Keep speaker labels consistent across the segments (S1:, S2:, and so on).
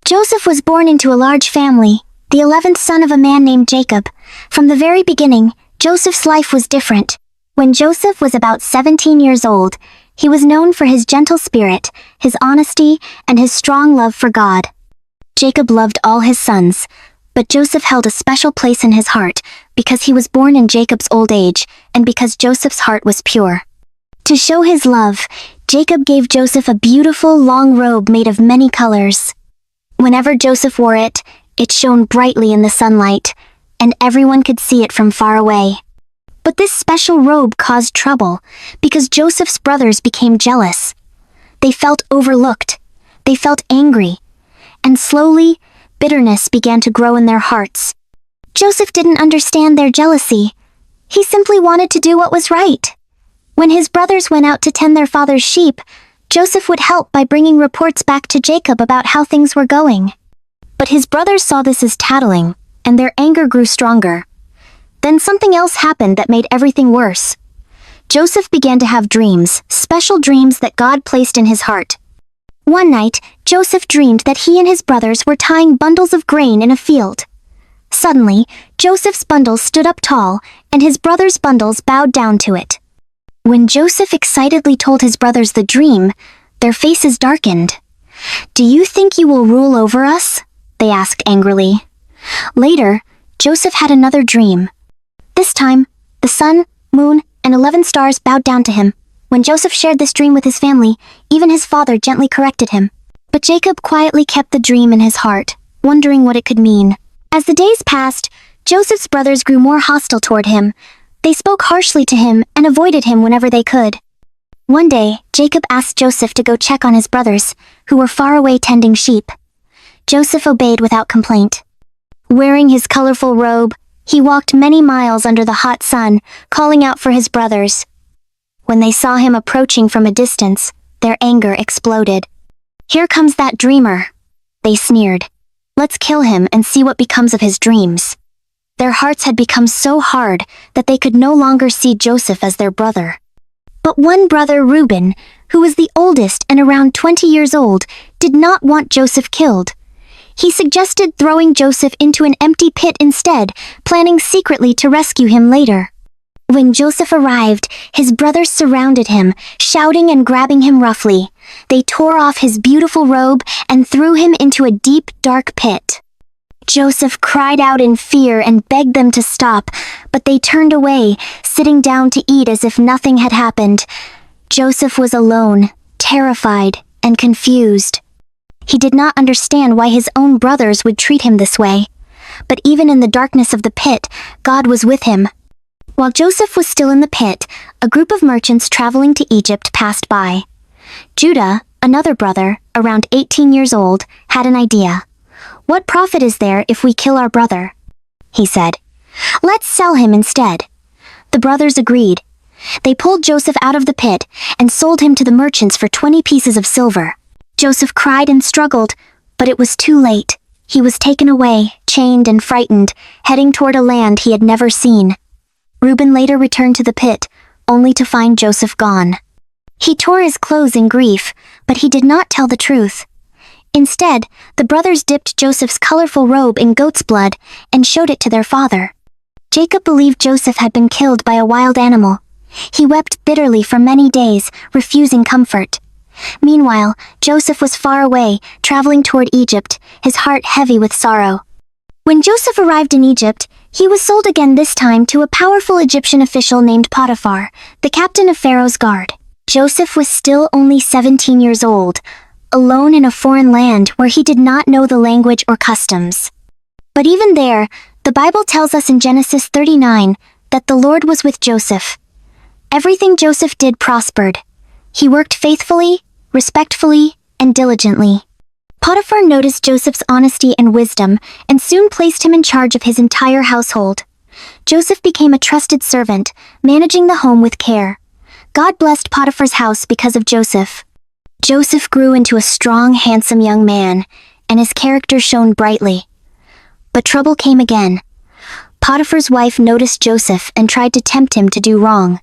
S1: Joseph was born into a large family, the 11th son of a man named Jacob. From the very beginning, Joseph's life was different. When Joseph was about 17 years old, he was known for his gentle spirit, his honesty, and his strong love for God. Jacob loved all his sons, but Joseph held a special place in his heart because he was born in Jacob's old age and because Joseph's heart was pure. To show his love, Jacob gave Joseph a beautiful long robe made of many colors. Whenever Joseph wore it, it shone brightly in the sunlight, and everyone could see it from far away. But this special robe caused trouble because Joseph's brothers became jealous. They felt overlooked, they felt angry, and slowly, bitterness began to grow in their hearts. Joseph didn't understand their jealousy. He simply wanted to do what was right. When his brothers went out to tend their father's sheep, Joseph would help by bringing reports back to Jacob about how things were going. But his brothers saw this as tattling, and their anger grew stronger. Then something else happened that made everything worse. Joseph began to have dreams, special dreams that God placed in his heart. One night, Joseph dreamed that he and his brothers were tying bundles of grain in a field. Suddenly, Joseph's bundles stood up tall, and his brothers' bundles bowed down to it. When Joseph excitedly told his brothers the dream, their faces darkened. "Do you think you will rule over us?" they asked angrily. Later, Joseph had another dream. This time, the sun, moon, and 11 stars bowed down to him. When Joseph shared this dream with his family, even his father gently corrected him. But Jacob quietly kept the dream in his heart, wondering what it could mean. As the days passed, Joseph's brothers grew more hostile toward him. They spoke harshly to him and avoided him whenever they could. One day, Jacob asked Joseph to go check on his brothers, who were far away tending sheep. Joseph obeyed without complaint. Wearing his colorful robe, he walked many miles under the hot sun, calling out for his brothers. When they saw him approaching from a distance, their anger exploded. "Here comes that dreamer," they sneered. "Let's kill him and see what becomes of his dreams." Their hearts had become so hard that they could no longer see Joseph as their brother. But one brother, Reuben, who was the oldest and around 20 years old, did not want Joseph killed. He suggested throwing Joseph into an empty pit instead, planning secretly to rescue him later. When Joseph arrived, his brothers surrounded him, shouting and grabbing him roughly. They tore off his beautiful robe and threw him into a deep, dark pit. Joseph cried out in fear and begged them to stop, but they turned away, sitting down to eat as if nothing had happened. Joseph was alone, terrified, and confused. He did not understand why his own brothers would treat him this way. But even in the darkness of the pit, God was with him. While Joseph was still in the pit, a group of merchants traveling to Egypt passed by. Judah, another brother, around 18 years old, had an idea. "What profit is there if we kill our brother?" he said. "Let's sell him instead." The brothers agreed. They pulled Joseph out of the pit and sold him to the merchants for 20 pieces of silver. Joseph cried and struggled, but it was too late. He was taken away, chained and frightened, heading toward a land he had never seen. Reuben later returned to the pit, only to find Joseph gone. He tore his clothes in grief, but he did not tell the truth. Instead, the brothers dipped Joseph's colorful robe in goat's blood and showed it to their father. Jacob believed Joseph had been killed by a wild animal. He wept bitterly for many days, refusing comfort. Meanwhile, Joseph was far away, traveling toward Egypt, his heart heavy with sorrow. When Joseph arrived in Egypt, he was sold again, this time to a powerful Egyptian official named Potiphar, the captain of Pharaoh's guard. Joseph was still only 17 years old, alone in a foreign land where he did not know the language or customs. But even there, the Bible tells us in Genesis 39 that the Lord was with Joseph. Everything Joseph did prospered. He worked faithfully, respectfully, and diligently. Potiphar noticed Joseph's honesty and wisdom and soon placed him in charge of his entire household. Joseph became a trusted servant, managing the home with care. God blessed Potiphar's house because of Joseph. Joseph grew into a strong, handsome young man, and his character shone brightly. But trouble came again. Potiphar's wife noticed Joseph and tried to tempt him to do wrong.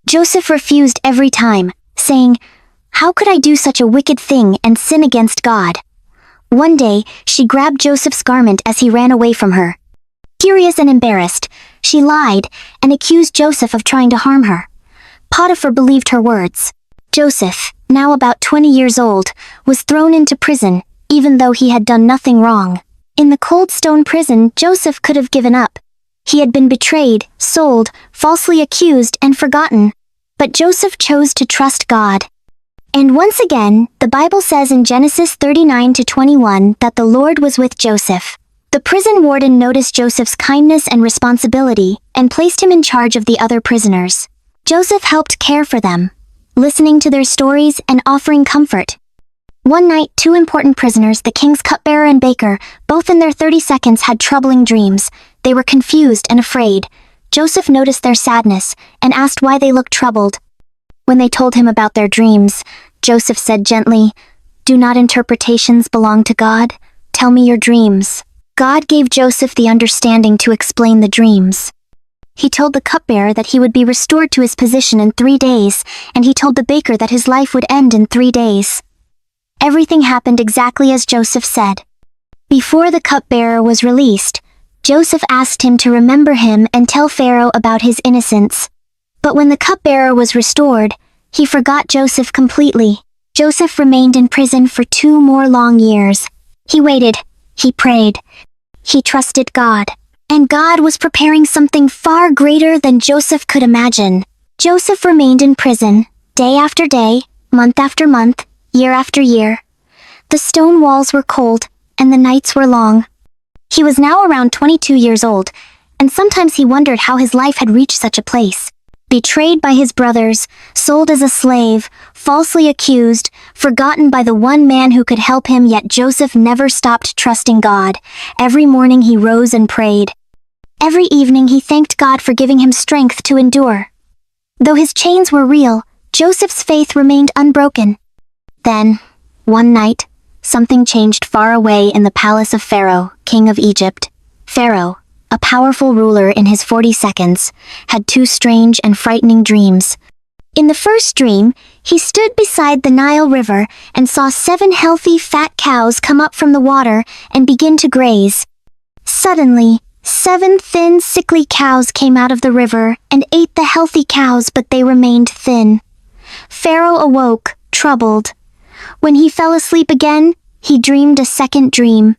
S1: Joseph refused every time, saying, "How could I do such a wicked thing and sin against God?" One day, she grabbed Joseph's garment as he ran away from her. Furious and embarrassed, she lied and accused Joseph of trying to harm her. Potiphar believed her words. Joseph, now about 20 years old, was thrown into prison, even though he had done nothing wrong. In the cold stone prison, Joseph could have given up. He had been betrayed, sold, falsely accused, and forgotten. But Joseph chose to trust God. And once again, the Bible says in Genesis 39-21 that the Lord was with Joseph. The prison warden noticed Joseph's kindness and responsibility and placed him in charge of the other prisoners. Joseph helped care for them, listening to their stories and offering comfort. One night, two important prisoners, the king's cupbearer and baker, both in their 30s, had troubling dreams. They were confused and afraid. Joseph noticed their sadness and asked why they looked troubled. When they told him about their dreams, Joseph said gently, "Do not interpretations belong to God? Tell me your dreams." God gave Joseph the understanding to explain the dreams. He told the cupbearer that he would be restored to his position in 3 days, and he told the baker that his life would end in 3 days. Everything happened exactly as Joseph said. Before the cupbearer was released, Joseph asked him to remember him and tell Pharaoh about his innocence. But when the cupbearer was restored, he forgot Joseph completely. Joseph remained in prison for 2 more long years. He waited. He prayed. He trusted God. And God was preparing something far greater than Joseph could imagine. Joseph remained in prison, day after day, month after month, year after year. The stone walls were cold, and the nights were long. He was now around 22 years old, and sometimes he wondered how his life had reached such a place. Betrayed by his brothers, sold as a slave, falsely accused, forgotten by the one man who could help him, yet Joseph never stopped trusting God. Every morning he rose and prayed. Every evening he thanked God for giving him strength to endure. Though his chains were real, Joseph's faith remained unbroken. Then, one night, something changed far away in the palace of Pharaoh, king of Egypt. Pharaoh, a powerful ruler in his 40s, had 2 strange and frightening dreams. In the first dream, he stood beside the Nile River and saw 7 healthy, fat cows come up from the water and begin to graze. Suddenly, 7 thin, sickly cows came out of the river and ate the healthy cows, but they remained thin. Pharaoh awoke, troubled. When he fell asleep again, he dreamed a second dream.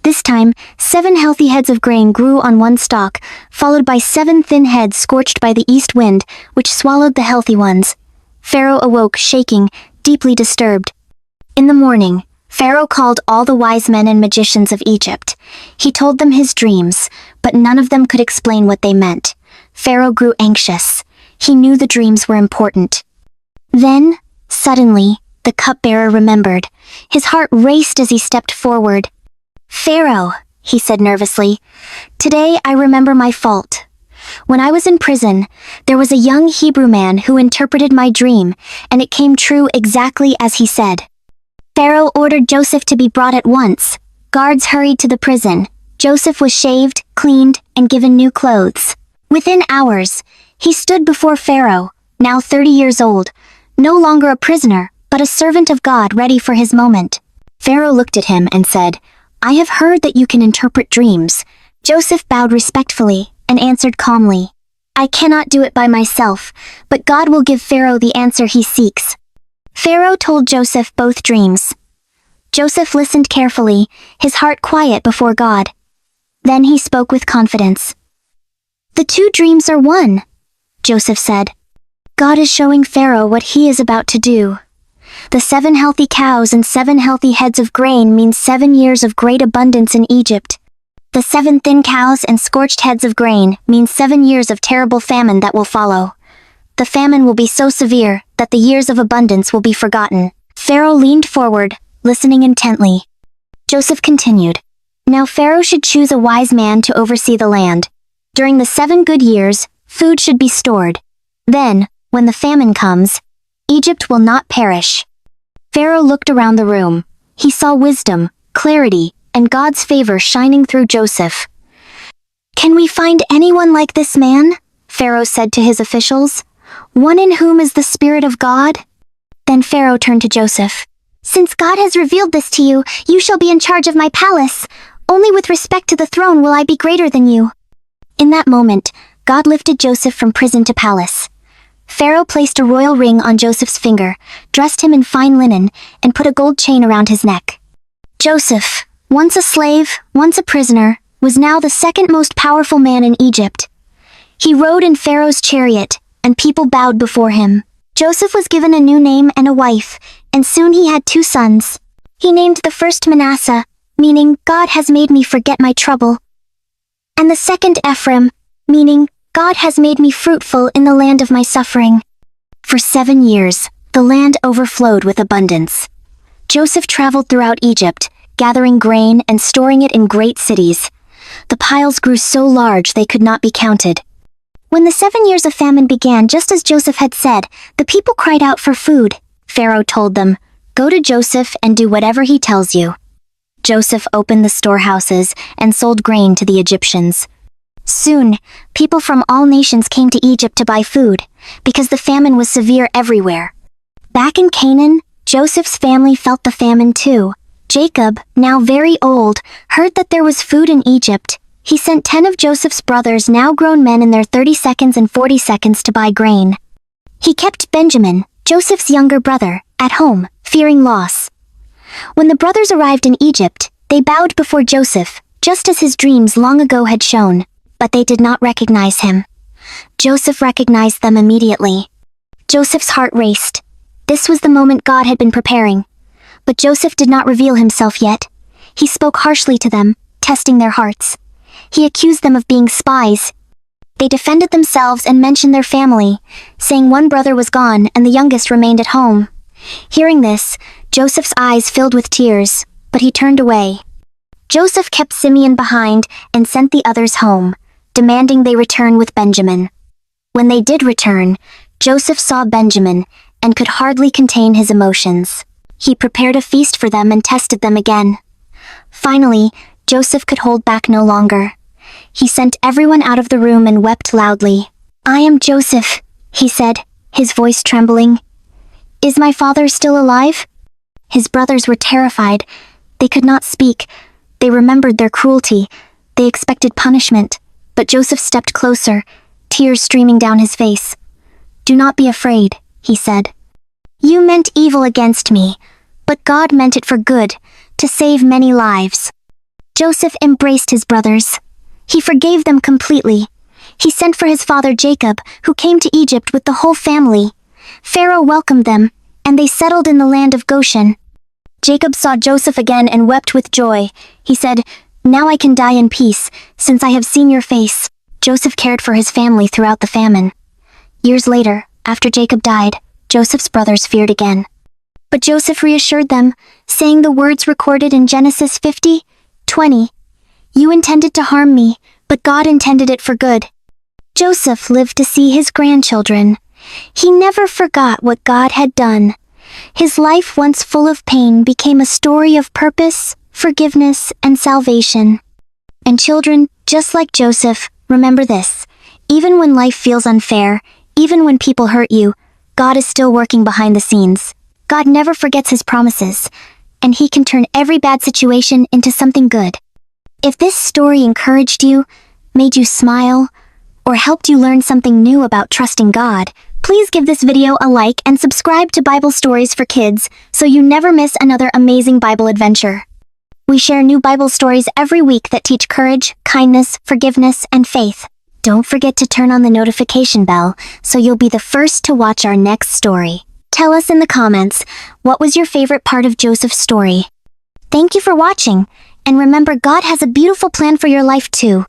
S1: This time, 7 healthy heads of grain grew on one stalk, followed by 7 thin heads scorched by the east wind, which swallowed the healthy ones. Pharaoh awoke, shaking, deeply disturbed. In the morning, Pharaoh called all the wise men and magicians of Egypt. He told them his dreams, but none of them could explain what they meant. Pharaoh grew anxious. He knew the dreams were important. Then, suddenly, the cupbearer remembered. His heart raced as he stepped forward. "Pharaoh," he said nervously, "today I remember my fault. When I was in prison, there was a young Hebrew man who interpreted my dream, and it came true exactly as he said." Pharaoh ordered Joseph to be brought at once. Guards hurried to the prison. Joseph was shaved, cleaned, and given new clothes. Within hours, he stood before Pharaoh, now 30 years old, no longer a prisoner, but a servant of God ready for his moment. Pharaoh looked at him and said, "I have heard that you can interpret dreams." Joseph bowed respectfully and answered calmly, "I cannot do it by myself, but God will give Pharaoh the answer he seeks." Pharaoh told Joseph both dreams. Joseph listened carefully, his heart quiet before God. Then he spoke with confidence. "The 2 dreams are one," Joseph said. "God is showing Pharaoh what he is about to do. The 7 healthy cows and 7 healthy heads of grain mean 7 years of great abundance in Egypt. The 7 thin cows and scorched heads of grain mean 7 years of terrible famine that will follow. The famine will be so severe that the years of abundance will be forgotten." Pharaoh leaned forward, listening intently. Joseph continued, "Now Pharaoh should choose a wise man to oversee the land. During the 7 good years, food should be stored. Then, when the famine comes, Egypt will not perish." Pharaoh looked around the room. He saw wisdom, clarity, and God's favor shining through Joseph. "Can we find anyone like this man?" Pharaoh said to his officials. "One in whom is the Spirit of God?" Then Pharaoh turned to Joseph. Since God has revealed this to you, you shall be in charge of my palace. Only with respect to the throne will I be greater than you." In that moment, God lifted Joseph from prison to palace. Pharaoh placed a royal ring on Joseph's finger, dressed him in fine linen, and put a gold chain around his neck. Joseph, once a slave, once a prisoner, was now the second most powerful man in Egypt. He rode in Pharaoh's chariot, and people bowed before him. Joseph was given a new name and a wife, and soon he had 2 sons. He named the first Manasseh, meaning God has made me forget my trouble, and the second Ephraim, meaning God has made me fruitful in the land of my suffering. For 7 years, the land overflowed with abundance. Joseph traveled throughout Egypt, gathering grain and storing it in great cities. The piles grew so large they could not be counted. When the 7 years of famine began, just as Joseph had said, the people cried out for food. Pharaoh told them, "Go to Joseph and do whatever he tells you." Joseph opened the storehouses and sold grain to the Egyptians. Soon, people from all nations came to Egypt to buy food, because the famine was severe everywhere. Back in Canaan, Joseph's family felt the famine too. Jacob, now very old, heard that there was food in Egypt. He sent 10 of Joseph's brothers, now grown men in their 32nd and 42nd, to buy grain. He kept Benjamin, Joseph's younger brother, at home, fearing loss. When the brothers arrived in Egypt, they bowed before Joseph, just as his dreams long ago had shown, but they did not recognize him. Joseph recognized them immediately. Joseph's heart raced. This was the moment God had been preparing. But Joseph did not reveal himself yet. He spoke harshly to them, testing their hearts. He accused them of being spies. They defended themselves and mentioned their family, saying one brother was gone and the youngest remained at home. Hearing this, Joseph's eyes filled with tears, but he turned away. Joseph kept Simeon behind and sent the others home, demanding they return with Benjamin. When they did return, Joseph saw Benjamin and could hardly contain his emotions. He prepared a feast for them and tested them again. Finally, Joseph could hold back no longer. He sent everyone out of the room and wept loudly. "I am Joseph," he said, his voice trembling. "Is my father still alive?" His brothers were terrified. They could not speak. They remembered their cruelty. They expected punishment. But Joseph stepped closer, tears streaming down his face. "Do not be afraid," he said. "You meant evil against me, but God meant it for good, to save many lives." Joseph embraced his brothers. He forgave them completely. He sent for his father Jacob, who came to Egypt with the whole family. Pharaoh welcomed them, and they settled in the land of Goshen. Jacob saw Joseph again and wept with joy. He said, "Now I can die in peace, since I have seen your face." Joseph cared for his family throughout the famine. Years later, after Jacob died, Joseph's brothers feared again. But Joseph reassured them, saying the words recorded in Genesis 50:20, "You intended to harm me, but God intended it for good." Joseph lived to see his grandchildren. He never forgot what God had done. His life, once full of pain, became a story of purpose, forgiveness, and salvation. And children, just like Joseph, remember this. Even when life feels unfair, even when people hurt you, God is still working behind the scenes. God never forgets his promises, and he can turn every bad situation into something good. If this story encouraged you, made you smile, or helped you learn something new about trusting God, please give this video a like and subscribe to Bible Stories for Kids so you never miss another amazing Bible adventure. We share new Bible stories every week that teach courage, kindness, forgiveness, and faith. Don't forget to turn on the notification bell so you'll be the first to watch our next story. Tell us in the comments, what was your favorite part of Joseph's story? Thank you for watching, and remember, God has a beautiful plan for your life too.